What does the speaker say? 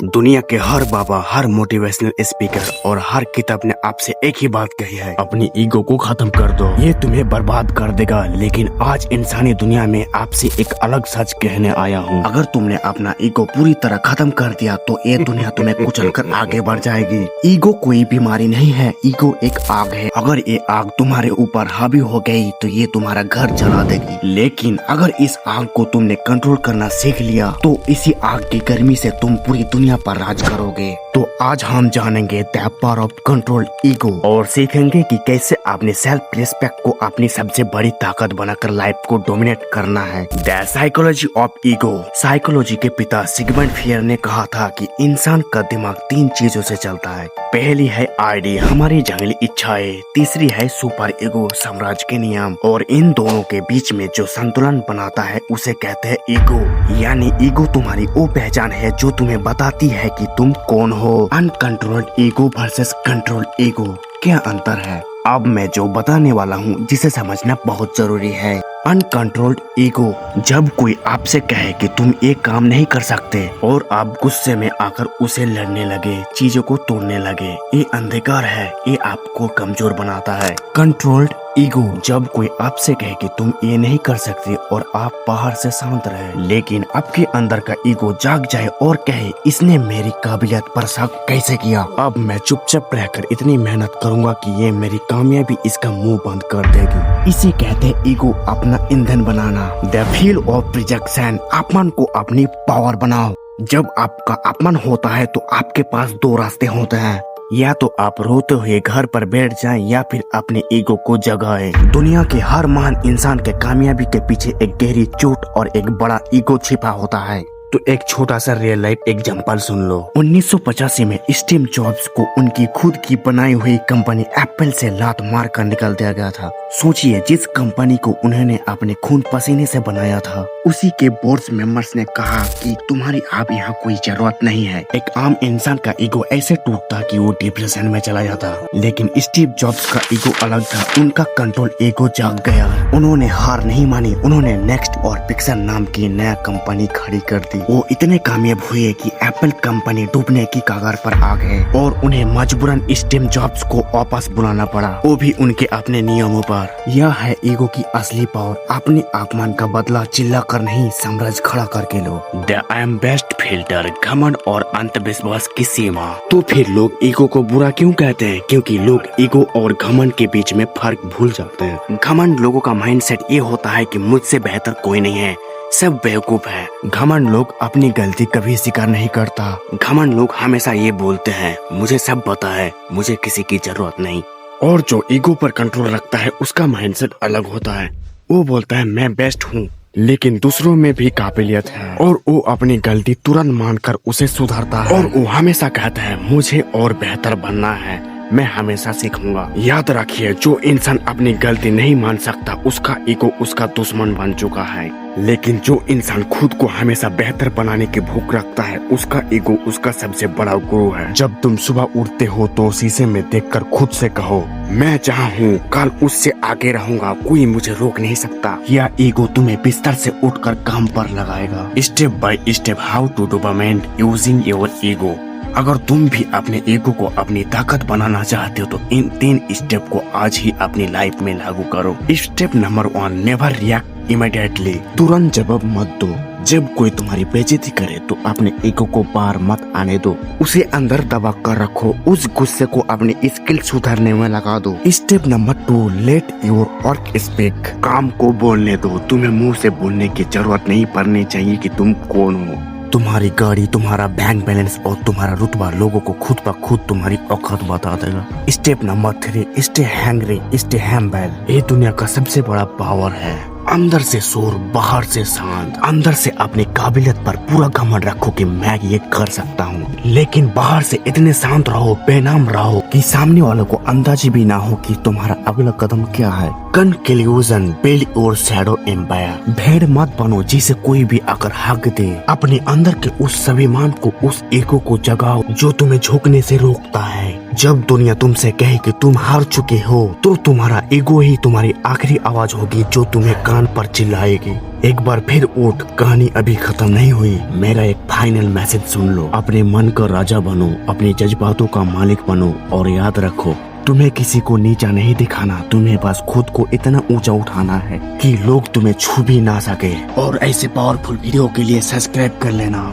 दुनिया के हर बाबा, हर motivational speaker और हर किताब ने आपसे एक ही बात कही है, अपनी ईगो को खत्म कर दो, ये तुम्हें बर्बाद कर देगा। लेकिन आज इंसानी दुनिया में आपसे एक अलग सच कहने आया हूँ। अगर तुमने अपना ईगो पूरी तरह खत्म कर दिया तो ये दुनिया तुम्हें कुचल कर आगे बढ़ जाएगी। ईगो कोई बीमारी नहीं है, ईगो एक आग है। अगर ये आग तुम्हारे ऊपर हावी हो गई तो ये तुम्हारा घर जला देगी। लेकिन अगर इस आग को तुमने कंट्रोल करना सीख लिया तो इसी आग की गर्मी से तुम पूरी दुनिया पर राज करोगे। तो आज हम जानेंगे the power of control ego और सीखेंगे कि कैसे अपने सेल्फ रिस्पेक्ट को अपनी सबसे बड़ी ताकत बनाकर लाइफ को डोमिनेट करना है। The psychology of ego. Psychology के पिता सिगमंड फ्रॉइड ने कहा था कि इंसान का दिमाग 3 चीजों से चलता है। पहली है आईडी, हमारी जंगली इच्छाएं। तीसरी है सुपर ईगो, साम्राज्य के नियम। और इन दोनों के बीच में जो संतुलन बनाता है उसे कहते हैं ईगो। यानी ईगो तुम्हारी वो पहचान है जो तुम्हें बताती है कि तुम कौन हो। Uncontrolled ego versus control ego, क्या अंतर है? अब मैं जो बताने वाला हूँ जिसे समझना बहुत जरूरी है। अनकंट्रोल्ड ईगो, जब कोई आपसे कहे कि तुम एक काम नहीं कर सकते और आप गुस्से में आकर उसे लड़ने लगे, चीजों को तोड़ने लगे, ये अंधकार है, ये आपको कमजोर बनाता है। कंट्रोल्ड ईगो, जब कोई आपसे कहे कि तुम ये नहीं कर सकते और आप बाहर से शांत रहे, लेकिन आपके अंदर का ईगो जाग जाए और कहे इसने मेरी काबिलियत पर शक कैसे किया, अब मैं चुपचाप रहकर इतनी मेहनत करूंगा कि ये मेरी कामयाबी इसका मुंह बंद कर देगी। इसे कहते हैं ईगो अपना ईंधन बनाना। द फील ऑफ रिजेक्शन, अपमान को अपनी पावर बनाओ। जब आपका अपमान होता है तो आपके पास 2 रास्ते होते हैं, या तो आप रोते हुए घर पर बैठ जाएं या फिर अपने ईगो को जगाएं। दुनिया के हर महान इंसान के कामयाबी के पीछे एक गहरी चोट और एक बड़ा ईगो छिपा होता है। तो एक छोटा सा रियल लाइफ एग्जांपल सुन लो। 1985 में स्टीव जॉब्स को उनकी खुद की बनाई हुई कंपनी एप्पल से लात मार कर निकाल दिया गया था। सोचिए, जिस कंपनी को उन्होंने अपने खून पसीने से बनाया था, उसी के बोर्ड मेंबर्स ने कहा कि तुम्हारी अब यहाँ कोई जरूरत नहीं है। एक आम इंसान का ईगो ऐसे टूटता कि वो डिप्रेशन में चला जाता, लेकिन स्टीव जॉब्स का ईगो अलग था। उनका कंट्रोल ईगो जाग गया। उन्होंने हार नहीं मानी, उन्होंने नेक्स्ट और पिक्सल नाम की नया कंपनी खड़ी कर दी। वो इतने कामयाब हुए कि एप्पल कंपनी डूबने की कगार पर आ गए और उन्हें मजबूरन स्टीव जॉब्स को वापस बुलाना पड़ा, वो भी उनके अपने नियमों पर। यह है ईगो की असली पावर। अपने अपमान का बदला चिल्ला कर नहीं, साम्राज्य खड़ा करके लो। The I am best filter, घमंड और अंधविश्वास की सीमा। तो फिर लोग ईगो को बुरा क्यों कहते हैं? क्योंकि लोग ईगो और घमंड के बीच में फर्क भूल जाते हैं। घमंड लोगों का माइंडसेट ये होता है कि मुझसे बेहतर कोई नहीं है, सब बेवकूफ है। घमंड लोग अपनी गलती कभी स्वीकार नहीं करता। घमंड लोग हमेशा ये बोलते हैं मुझे सब पता है, मुझे किसी की जरूरत नहीं। और जो ईगो पर कंट्रोल रखता है उसका माइंडसेट अलग होता है। वो बोलता है मैं बेस्ट हूँ, लेकिन दूसरों में भी काबिलियत है, और वो अपनी गलती तुरंत मानकर उसे सुधारता है। और वो हमेशा कहता है मुझे और बेहतर बनना है, मैं हमेशा सीखूंगा। याद रखिए, जो इंसान अपनी गलती नहीं मान सकता उसका ईगो उसका दुश्मन बन चुका है। लेकिन जो इंसान खुद को हमेशा बेहतर बनाने की भूख रखता है उसका ईगो उसका सबसे बड़ा गुरु है। जब तुम सुबह उठते हो तो शीशे में देखकर खुद से कहो मैं जहाँ हूँ कल उससे आगे रहूंगा, कोई मुझे रोक नहीं सकता। यह ईगो तुम्हें बिस्तर से उठकर काम पर लगाएगा। Step by step, how to dopamine using your ego. अगर तुम भी अपने ईगो को अपनी ताकत बनाना चाहते हो तो इन 3 स्टेप को आज ही अपनी लाइफ में लागू करो। Step number 1, never react immediately. तुरंत जवाब मत दो। जब कोई तुम्हारी बेइज्जती करे तो अपने ईगो को बाहर मत आने दो, उसे अंदर दबा कर रखो। उस गुस्से को अपनी स्किल सुधारने में लगा दो। Step number 2, let your work speak. काम को बोलने दो। तुम्हें मुंह से बोलने की जरूरत नहीं पड़नी चाहिए कि तुम कौन हो। तुम्हारी गाड़ी, तुम्हारा बैंक बैलेंस और तुम्हारा रुतबा लोगों को खुद ब खुद तुम्हारी औकात बता देगा। Step number 3, stay hangry, stay humble. ये दुनिया का सबसे बड़ा पावर है। अंदर से शोर, बाहर से शांत। अंदर से अपनी काबिलियत पर पूरा घमंड रखो कि मैं ये कर सकता हूँ, लेकिन बाहर से इतने शांत रहो, बेनाम रहो कि सामने वालों को अंदाजा भी ना हो कि तुम्हारा अगला कदम क्या है। Conclusion, build your shadow empire. भेड़ मत बनो जिसे कोई भी आकर हक दे। अपने अंदर के उस स्वाभिमान को, उस ईगो को जगाओ जो तुम्हें झुकने से रोकता है। जब दुनिया तुमसे कहे कि तुम हार चुके हो तो तुम्हारा ईगो ही तुम्हारी आखिरी आवाज होगी जो तुम्हें कान पर चिल्लाएगी। एक बार फिर उठ, कहानी अभी खत्म नहीं हुई। मेरा एक फाइनल मैसेज सुन लो, अपने मन का राजा बनो, अपने जज्बातों का मालिक बनो और याद रखो तुम्हें किसी को नीचा नहीं दिखाना, तुम्हें बस खुद को इतना ऊंचा उठाना है कि लोग तुम्हें छू भी ना सके। और ऐसे पावरफुल वीडियो के लिए सब्सक्राइब कर लेना।